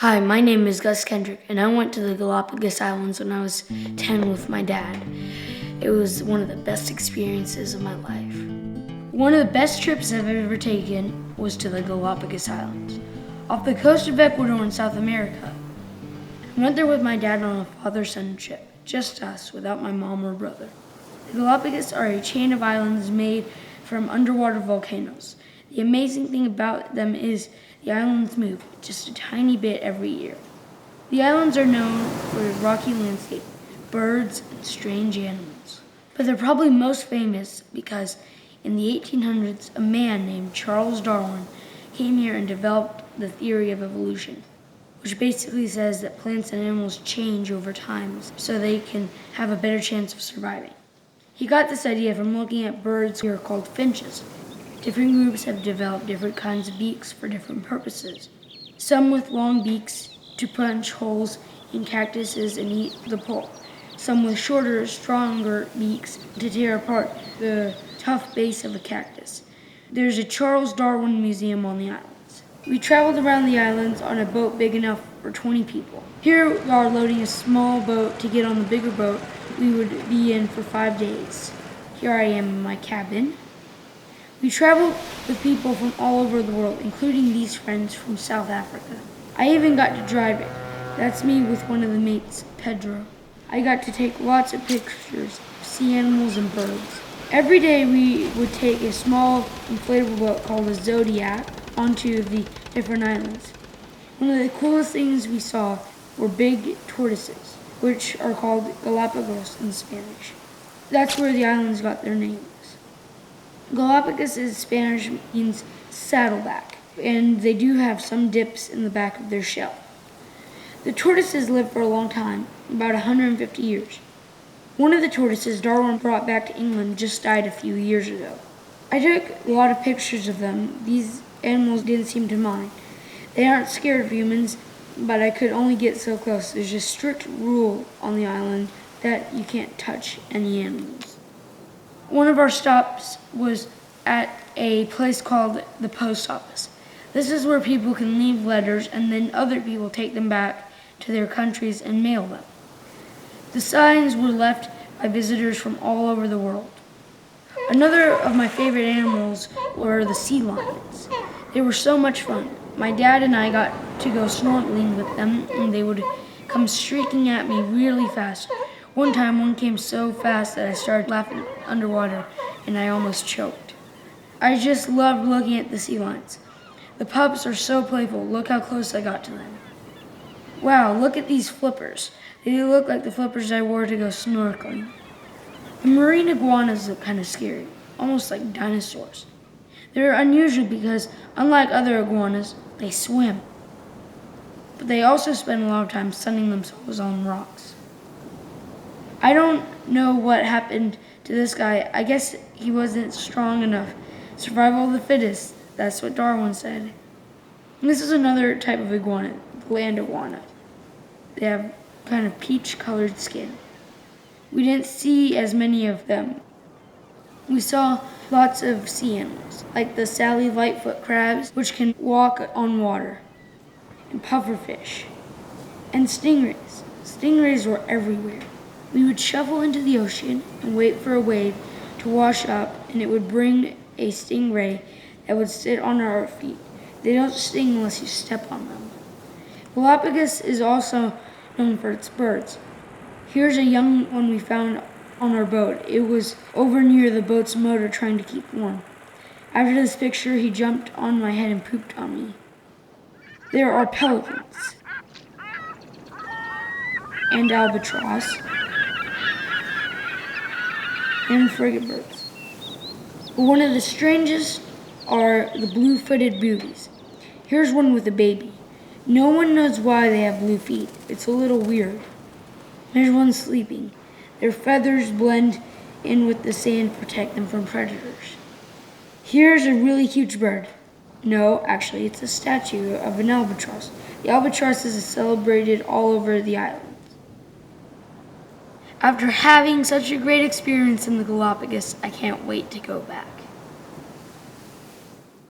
Hi, my name is Gus Kendrick, and I went to the Galapagos Islands when I was 10 with my dad. It was one of the best experiences of my life. One of the best trips I've ever taken was to the Galapagos Islands, off the coast of Ecuador in South America. I went there with my dad on a father-son trip, just us, without my mom or brother. The Galapagos are a chain of islands made from underwater volcanoes. The amazing thing about them is the islands move just a tiny bit every year. The islands are known for a rocky landscape, birds, and strange animals. But they're probably most famous because in the 1800s, a man named Charles Darwin came here and developed the theory of evolution, which basically says that plants and animals change over time so they can have a better chance of surviving. He got this idea from looking at birds who are called finches. Different groups have developed different kinds of beaks for different purposes. Some with long beaks to punch holes in cactuses and eat the pulp. Some with shorter, stronger beaks to tear apart the tough base of a cactus. There's a Charles Darwin Museum on the islands. We traveled around the islands on a boat big enough for 20 people. Here we are loading a small boat to get on the bigger boat we would be in for 5 days. Here I am in my cabin. We traveled with people from all over the world, including these friends from South Africa. I even got to drive it. That's me with one of the mates, Pedro. I got to take lots of pictures of sea animals and birds. Every day we would take a small inflatable boat called a Zodiac onto the different islands. One of the coolest things we saw were big tortoises, which are called Galapagos in Spanish. That's where the islands got their names. Galapagos in Spanish means saddleback, and they do have some dips in the back of their shell. The tortoises live for a long time, about 150 years. One of the tortoises Darwin brought back to England just died a few years ago. I took a lot of pictures of them. These animals didn't seem to mind. They aren't scared of humans, but I could only get so close. There's a strict rule on the island that you can't touch any animals. One of our stops was at a place called the post office. This is where people can leave letters and then other people take them back to their countries and mail them. The signs were left by visitors from all over the world. Another of my favorite animals were the sea lions. They were so much fun. My dad and I got to go snorkeling with them, and they would come streaking at me really fast. One time, one came so fast that I started laughing underwater, and I almost choked. I just loved looking at the sea lions. The pups are so playful. Look how close I got to them. Wow, look at these flippers. They look like the flippers I wore to go snorkeling. The marine iguanas look kind of scary, almost like dinosaurs. They're unusual because, unlike other iguanas, they swim. But they also spend a lot of time sunning themselves on rocks. I don't know what happened to this guy. I guess he wasn't strong enough. Survival of the fittest, that's what Darwin said. And this is another type of iguana, the land iguana. They have kind of peach-colored skin. We didn't see as many of them. We saw lots of sea animals, like the Sally Lightfoot crabs, which can walk on water, and pufferfish, and stingrays. Stingrays were everywhere. We would shovel into the ocean and wait for a wave to wash up, and it would bring a stingray that would sit on our feet. They don't sting unless you step on them. Galapagos is also known for its birds. Here's a young one we found on our boat. It was over near the boat's motor trying to keep warm. After this picture, he jumped on my head and pooped on me. There are pelicans and albatross and frigate birds. But one of the strangest are the blue-footed boobies. Here's one with a baby. No one knows why they have blue feet. It's a little weird. There's one sleeping. Their feathers blend in with the sand to protect them from predators. Here's a really huge bird. No, actually, it's a statue of an albatross. The albatross is celebrated all over the island. After having such a great experience in the Galapagos, I can't wait to go back.